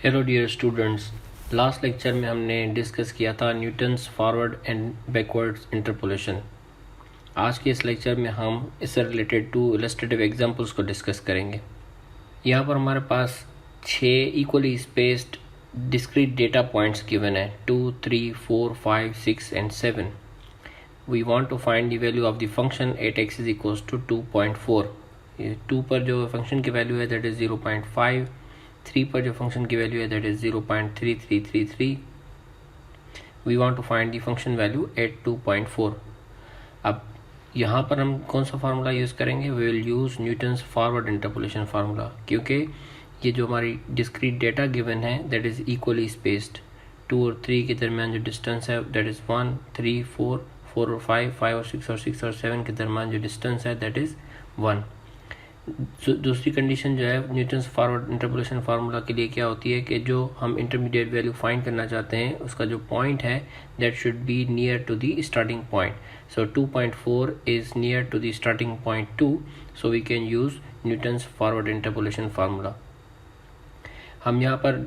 Hello dear students, last lecture में हमने discuss किया था Newton's forward and backwards interpolation. आज के इस लेक्चर में हम इससे रिलेटेड 2 इलस्ट्रेटिव एग्जांपल्स को डिस्कस करेंगे। यहाँ पर हमारे पास 6 equally spaced discrete data points given है 2, 3, 4, 5, 6 and 7। We want to find the value of the function at x is equals to 2.4। 2 पर जो फंक्शन की वैल्यू है दैट इज 0.5, 3 पर जो फंक्शन की वैल्यू है that is 0.3333। We want to find the function value at 2.4। अब यहाँ पर हम कौन सा फार्मूला यूज़ करेंगे? We will use Newton's forward interpolation formula, क्योंकि ये जो हमारी डिस्क्रीट डेटा गिवन है दैट इज़ इक्वली स्पेस्ड। 2 और 3 के दरमियान जो डिस्टेंस है दैट इज़ 1, 3, 4, 4 और 5, 5 और 6 और 6 और 7 के दरमियान जो डिस्टेंस है दैट इज़ 1। दूसरी कंडीशन जो है न्यूटन्स फॉरवर्ड इंटरपोलेशन फार्मूला के लिए क्या होती है कि जो हम इंटरमीडिएट वैल्यू फाइंड करना चाहते हैं उसका जो पॉइंट है that should be near to the starting point. So 2.4 is near to the starting point 2, so we can use Newton's forward interpolation formula. हम यहाँ पर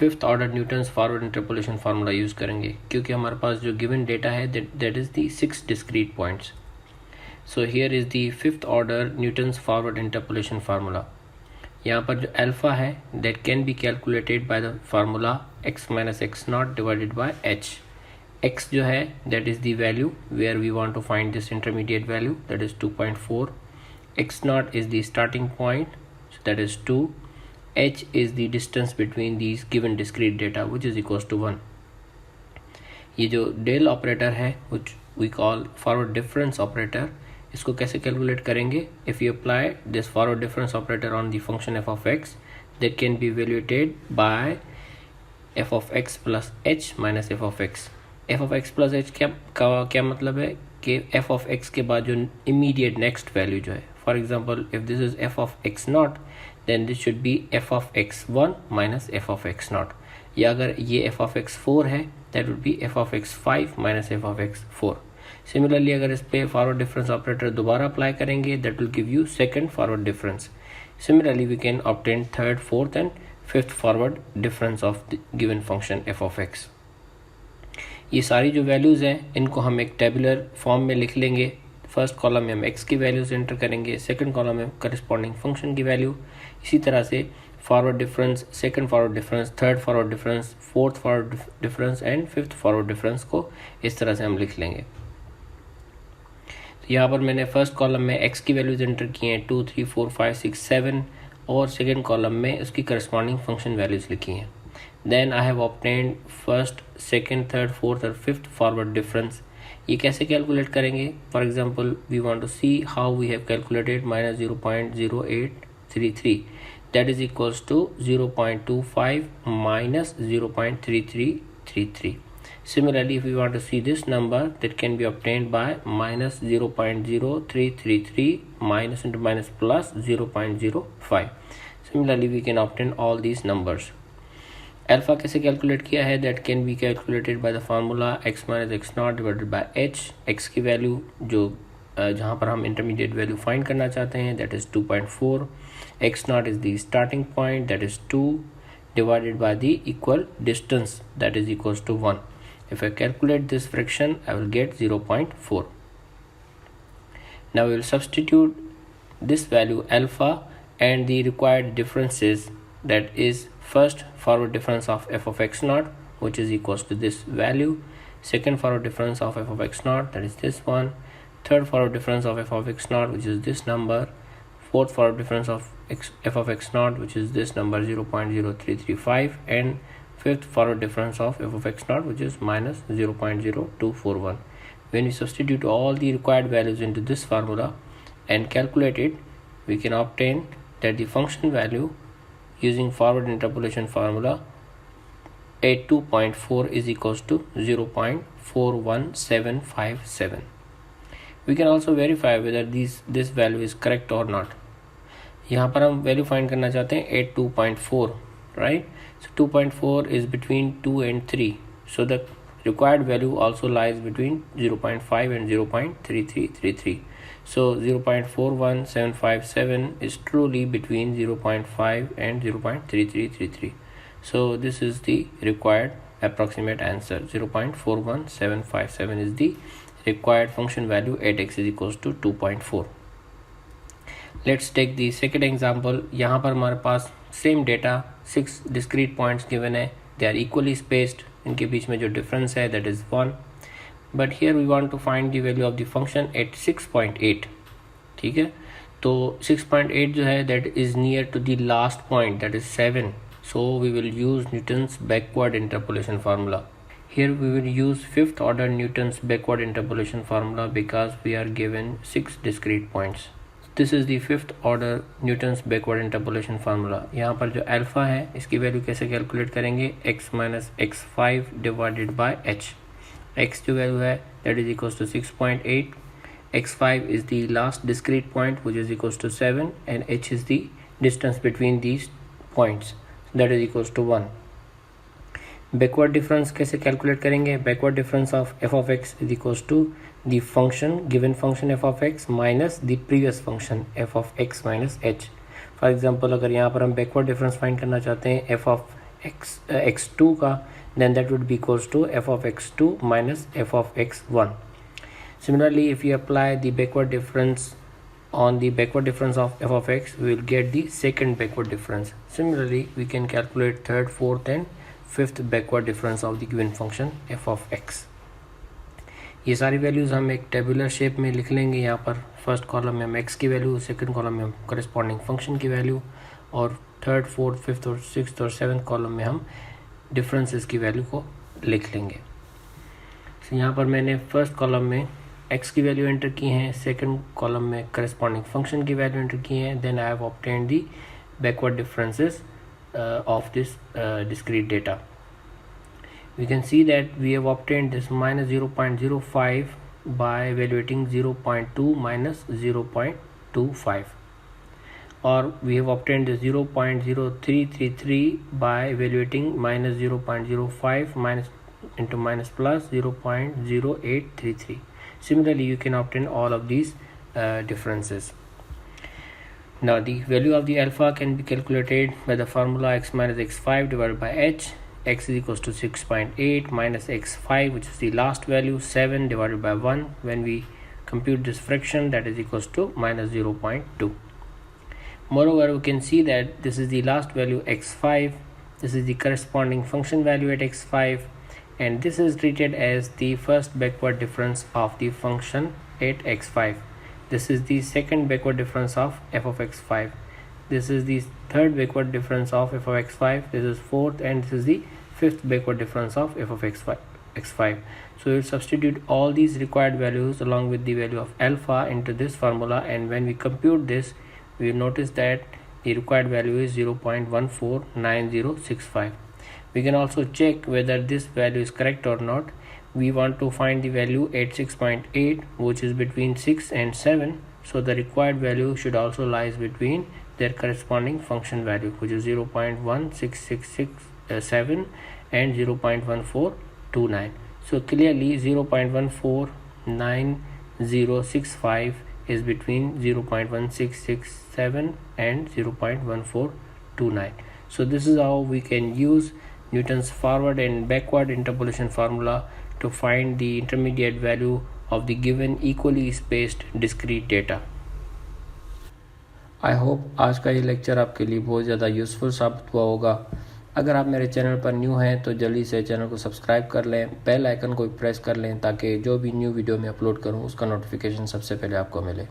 5th order Newton's forward interpolation formula use करेंगे, क्योंकि हमारे पास जो given data है that is the 6 discrete points. So here is the 5th order Newton's forward interpolation formula. यहाँ पर जो अल्फा है that can be calculated by the formula x minus x naught divided by h. x जो है that is the value where we want to find this intermediate value, that is 2.4. x naught is the starting point, so that is 2. h is the distance between these given discrete data which is equals to 1. ये जो del operator है which we call forward difference operator, इसको कैसे calculate करेंगे? If you apply this forward difference operator on the function F of X that can be evaluated by F of X plus H minus F of X. F of X plus H क्या मतलब है कि F of x के बाद जो immediate next value जो है, for example if this is F of X nought then this should be F of X 1 minus F of X nought, या अगर ये एफ ऑफ एक्स 4 है that would be F of X 5 minus F of X 4। Similarly अगर इस पे forward difference operator दोबारा apply करेंगे that will give you second forward difference. Similarly we can obtain third, fourth and fifth forward difference of the given function F of x. ये सारी जो values हैं इनको हम एक टेबुलर फॉर्म में लिख लेंगे। फर्स्ट कॉलम में हम एक्स की वैल्यूज एंटर करेंगे, सेकंड कॉलम में करस्पॉन्डिंग फंक्शन की वैल्यू, इसी तरह से forward difference, second forward difference, third forward difference, fourth forward difference and fifth forward difference को इस तरह से हम लिख लेंगे। यहाँ पर मैंने फर्स्ट कॉलम में x की वैल्यूज एंटर की हैं 2, 3, 4, 5, 6, 7 और सेकेंड कॉलम में उसकी करस्पॉन्डिंग फंक्शन वैल्यूज लिखी हैं। Then I have obtained first, second, third, fourth और फिफ्थ फॉरवर्ड डिफरेंस। ये कैसे कैलकुलेट करेंगे? For example we want to see how we have calculated minus 0.0833 that is equals to 0.25 minus 0.3333। Similarly, if we want to see this number, that can be obtained by minus 0.0333 minus into minus plus 0.05. Similarly, we can obtain all these numbers. Alpha कैसे calculate किया है? That can be calculated by the formula x minus x naught divided by h. x की value जो जहाँ पर हम intermediate value find करना चाहते हैं that is 2.4. x naught is the starting point, that is 2 divided by the equal distance, that is equals to 1. If I calculate this fraction, I will get 0.4. Now we will substitute this value alpha and the required differences, that is first forward difference of f of x naught which is equals to this value, second forward difference of f of x naught that is this one, third forward difference of f of x naught which is this number, fourth forward difference of f of x naught which is this number 0.0335 and fifth forward difference of f of x naught which is minus 0.0241. When we substitute all the required values into this formula and calculate it, we can obtain that the function value using forward interpolation formula at 2.4 is equals to 0.41757. We can also verify whether this value is correct or not. यहाँ पर हम value find करना चाहते हैं at 2.4, right? So 2.4 is between 2 and 3. So the required value also lies between 0.5 and 0.3333. So 0.41757 is truly between 0.5 and 0.3333. So this is the required approximate answer. 0.41757 is the required function value at x is equals to 2.4. Let's take the second example. यहाँ पर हमारे पास same data 6 discrete points given है. They are equally spaced. इनके बीच में जो difference है that is 1. But here we want to find the value of the function at 6.8. ठीक है, तो 6.8 जो है that is near to the last point, that is 7. So we will use Newton's backward interpolation formula. Here we will use fifth order Newton's backward interpolation formula because we are given 6 discrete points. This is the fifth order Newton's backward interpolation formula. यहाँ पर जो alpha है इसकी value कैसे calculate करेंगे, x minus x5 divided by h. x जो value है that is equals to 6.8. x5 is the last discrete point which is equals to 7 and h is the distance between these points that is equals to 1. Backward difference कैसे calculate करेंगे, backward difference of f of x is equals to the function given function f of x minus the previous function f of x minus h. For example अगर यहाँ पर हम backward difference find करना चाहते हैं f of x2 का, then that would be equals to f of x2 minus f of x1. Similarly, if you apply the backward difference on the backward difference of f of x, we will get the second backward difference. Similarly, we can calculate third, fourth and fifth backward difference of the given function f of x. ये सारी values हम एक tabular shape में लिख लेंगे. यहाँ पर first column में हम x की वैल्यू, सेकंड कॉलम में हम करस्पॉन्डिंग फंक्शन की वैल्यू और थर्ड, फोर्थ, फिफ्थ और सिक्स्थ और सेवन्थ कॉलम में हम डिफरेंसेस की वैल्यू को लिख लेंगे. तो यहाँ पर मैंने फर्स्ट कॉलम में x की वैल्यू एंटर की हैं, सेकंड कॉलम में करस्पॉन्डिंग फंक्शन की वैल्यू एंटर की हैं. Then I have obtained the backward differences of this discrete data. We can see that we have obtained this minus 0.05 by evaluating 0.2 minus 0.25, or we have obtained this 0.0333 by evaluating minus 0.05 minus into minus plus 0.0833. Similarly, you can obtain all of these differences. Now the value of the alpha can be calculated by the formula x minus x5 divided by h. X is equals to 6.8 minus x5, which is the last value, 7 divided by 1. When we compute this fraction, that is equals to minus 0.2. Moreover, we can see that this is the last value x5, this is the corresponding function value at x5, and this is treated as the first backward difference of the function at x5. This is the second backward difference of f of x5. This is the third backward difference of f of x5. This is fourth, and this is the fifth backward difference of f of x5. So we will substitute all these required values along with the value of alpha into this formula, and when we compute this, we will notice that the required value is 0.149065. We can also check whether this value is correct or not. We want to find the value at 6.8, which is between 6 and 7. So the required value should also lies between their corresponding function value, which is 0.16667 and 0.1429. So clearly 0.149065 is between 0.1667 and 0.1429. So this is how we can use Newton's forward and backward interpolation formula to find the intermediate value of the given equally spaced discrete data. I hope आज का ये lecture आपके लिए बहुत ज़्यादा useful साबित हुआ होगा. अगर आप मेरे चैनल पर न्यू हैं तो जल्दी से चैनल को सब्सक्राइब कर लें, बेल आइकन को प्रेस कर लें ताकि जो भी न्यू वीडियो मैं अपलोड करूं उसका नोटिफिकेशन सबसे पहले आपको मिले.